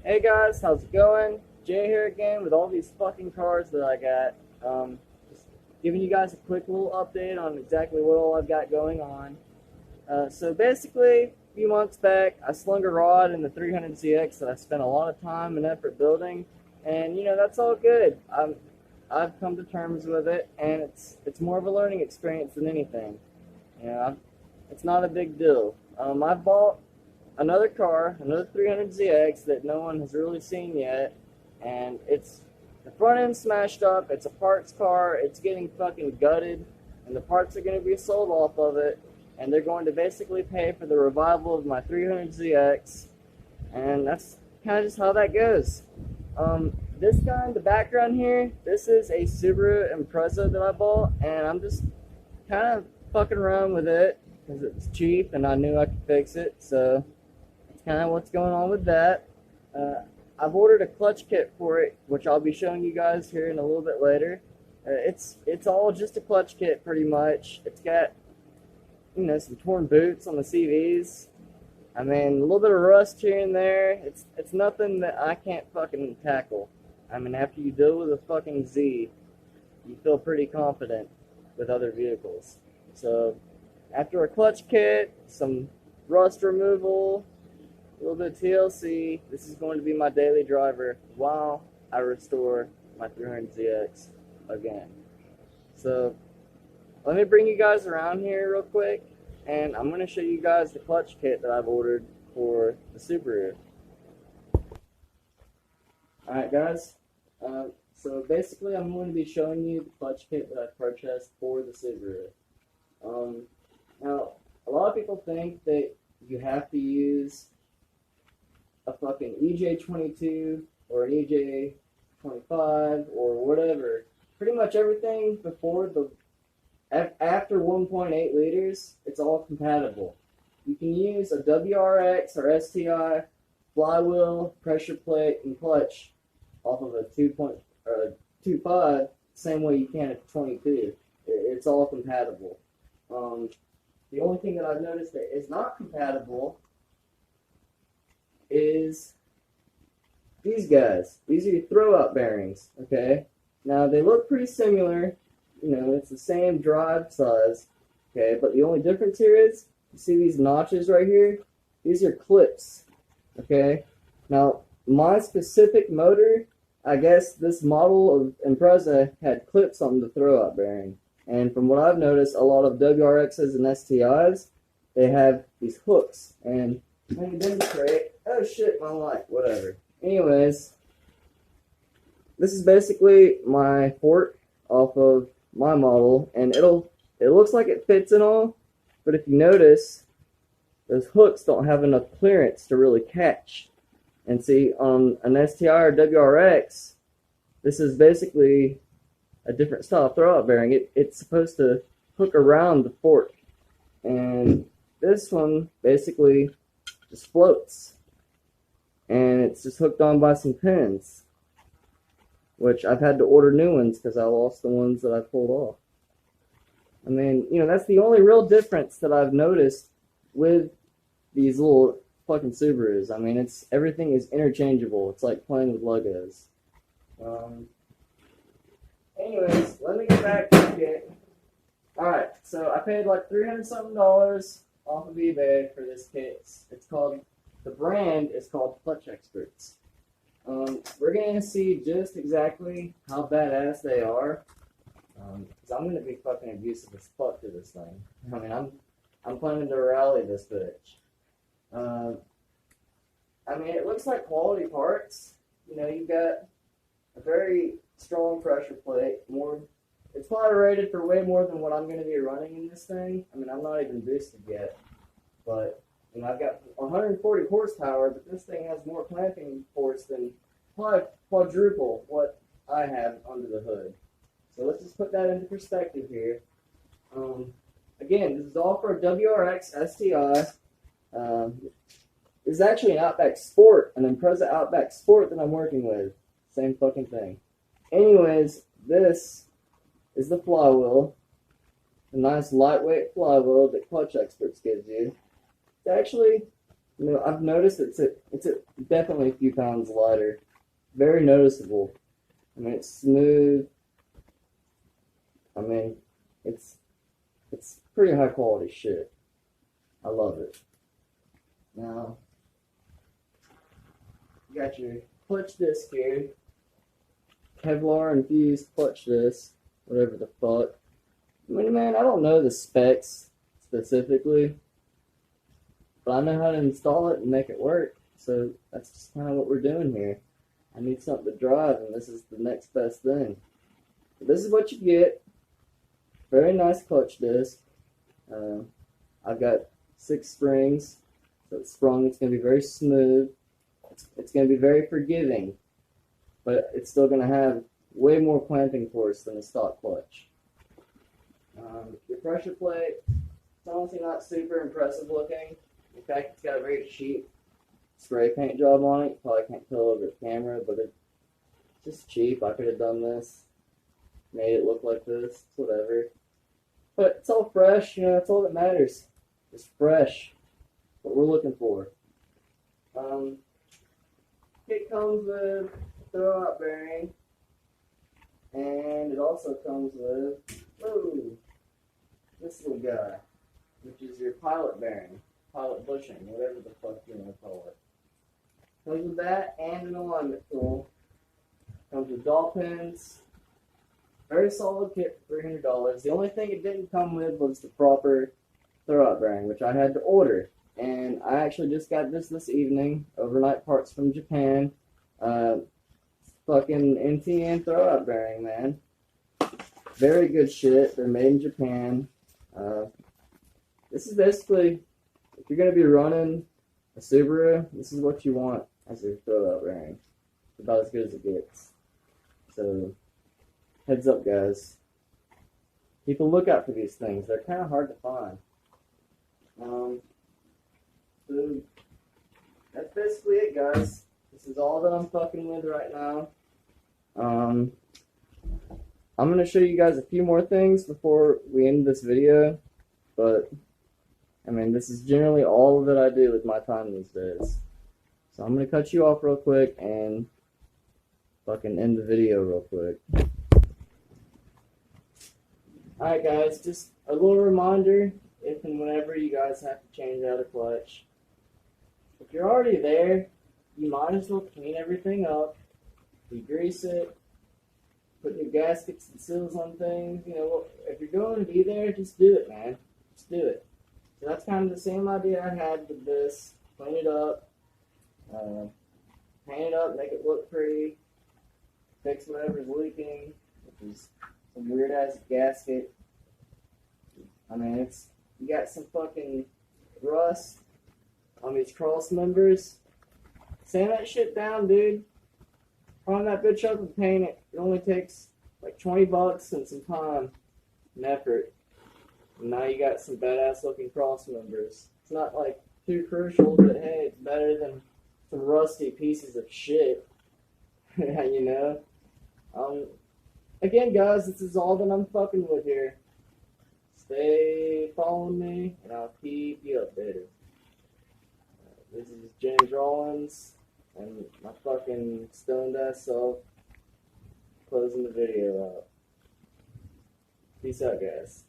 Hey guys, how's it going? Jay here again with all these fucking cars that I got. Just giving you guys a quick little update on exactly what all I've got going on. So basically, a few months back, I slung a rod in the 300ZX that I spent a lot of time and effort building, and that's all good. I've come to terms with it, and it's more of a learning experience than anything. It's not a big deal. I bought another car, another 300ZX that no one has really seen yet, and it's the front end smashed up. It's a parts car. It's getting fucking gutted, and the parts are going to be sold off of it, and they're going to basically pay for the revival of my 300ZX, and that's kind of just how that goes. This guy in the background here, this is a Subaru Impreza that I bought, and I'm just kind of fucking around with it because it's cheap and I knew I could fix it, so that's kind of what's going on with that. I've ordered a clutch kit for it, which I'll be showing you guys here in a little bit later. It's all just a clutch kit pretty much. It's got some torn boots on the CVs. I mean, a little bit of rust here and there. It's nothing that I can't fucking tackle. I mean, after you deal with a fucking Z, you feel pretty confident with other vehicles. So, after a clutch kit, some rust removal, a little bit of TLC, this is going to be my daily driver while I restore my 300ZX again. So, let me bring you guys around here real quick, and I'm going to show you guys the clutch kit that I've ordered for the Subaru. Alright guys, so basically I'm going to be showing you the clutch kit that I purchased for the Subaru. Now, a lot of people think that you have to use a fucking EJ22 or an EJ25 or whatever. Pretty much everything after 1.8 liters, it's all compatible. You can use a WRX or STI flywheel, pressure plate, and clutch off of a 2.5 same way you can at 22. It's all compatible. The only thing that I've noticed that is not compatible is these guys. These are your throw-out bearings, okay? Now, they look pretty similar. It's the same drive size, okay? But the only difference here is, you see these notches right here? These are clips, okay? Now, my specific motor, I guess this model of Impreza had clips on the throw-out bearing. And from what I've noticed, a lot of WRXs and STIs, they have these hooks. And let me demonstrate. Oh shit, my light, whatever. Anyways, this is basically my fork off of my model, and it looks like it fits and all, but if you notice, those hooks don't have enough clearance to really catch. And see, on an STI or WRX, this is basically a different style of throwout bearing. It's supposed to hook around the fork, and this one basically just floats, and it's just hooked on by some pins, which I've had to order new ones because I lost the ones that I pulled off. I mean, that's the only real difference that I've noticed with these little fucking Subarus. I mean, everything is interchangeable. It's like playing with Legos. Anyways, let me get back to the kit. Alright, so I paid like $300-something off of eBay for this kit. The brand is called Clutch Experts. We're going to see just exactly how badass they are. Because I'm going to be fucking abusive as fuck to this thing. I mean, I'm planning to rally this bitch. I mean, it looks like quality parts. You've got a very strong pressure plate. It's probably rated for way more than what I'm going to be running in this thing. I mean, I'm not even boosted yet. But, I've got 140 horsepower, but this thing has more clamping force than probably quadruple what I have under the hood. So let's just put that into perspective here. Again, this is all for a WRX STI. This is actually an Outback Sport, an Impreza Outback Sport that I'm working with. Same fucking thing. Anyways, this is the flywheel. A nice lightweight flywheel that Clutch Experts gives you. It's actually You know, I've noticed it's definitely a few pounds lighter. Very noticeable. I mean, it's smooth. I mean, it's pretty high quality shit. I love it. Now, you got your clutch disc here. Kevlar infused clutch disc, whatever the fuck. I mean, man, I don't know the specs specifically, but I know how to install it and make it work. So that's just kind of what we're doing here. I need something to drive, and this is the next best thing. So this is what you get. Very nice clutch disc. I've got 6 springs, so it's sprung. It's going to be very smooth. It's going to be very forgiving, but it's still going to have way more clamping force than a stock clutch. Your pressure plate, it's honestly not super impressive looking. In fact, it's got a very cheap spray paint job on it. You probably can't tell over the camera, but it's just cheap. I could have done this, made it look like this, it's whatever. But it's all fresh, you know, that's all that matters. It's fresh. What we're looking for. It comes with a throwout bearing, and it also comes with this little guy, which is your pilot bearing, pilot bushing, whatever the fuck you want to call it. Comes with that and an alignment tool. Comes with dowel pins. Very solid kit for $300. The only thing it didn't come with was the proper throwout bearing, which I had to order. And I actually just got this evening. Overnight parts from Japan. Fucking NTN throwout bearing, man. Very good shit. They're made in Japan. This is basically, if you're going to be running a Subaru, this is what you want as your throwout bearing. It's about as good as it gets. So, heads up, guys. Keep a lookout for these things. They're kind of hard to find. So that's basically it, guys. This is all that I'm fucking with right now. I'm going to show you guys a few more things before we end this video. But, I mean, this is generally all that I do with my time these days. So I'm going to cut you off real quick and fucking end the video real quick. Alright guys, just a little reminder, if and whenever you guys have to change out a clutch. If you're already there, you might as well clean everything up, degrease it, put new gaskets and seals on things. You know, if you're going to be there, just do it, man. Just do it. So that's kind of the same idea I had with this. Clean it up, paint it up, make it look pretty, fix whatever's leaking, which is some weird ass gasket. I mean, you got some fucking rust on these cross members. Sand that shit down, dude. Prime that bitch up and paint it. It only takes like $20 and some time and effort. And now you got some badass looking cross members. It's not like too crucial, but hey, it's better than some rusty pieces of shit. You know? Again, guys, this is all that I'm fucking with here. Stay following me, and I'll keep you updated. This is James Rollins, and my fucking stoned ass self closing the video out. Peace out, guys.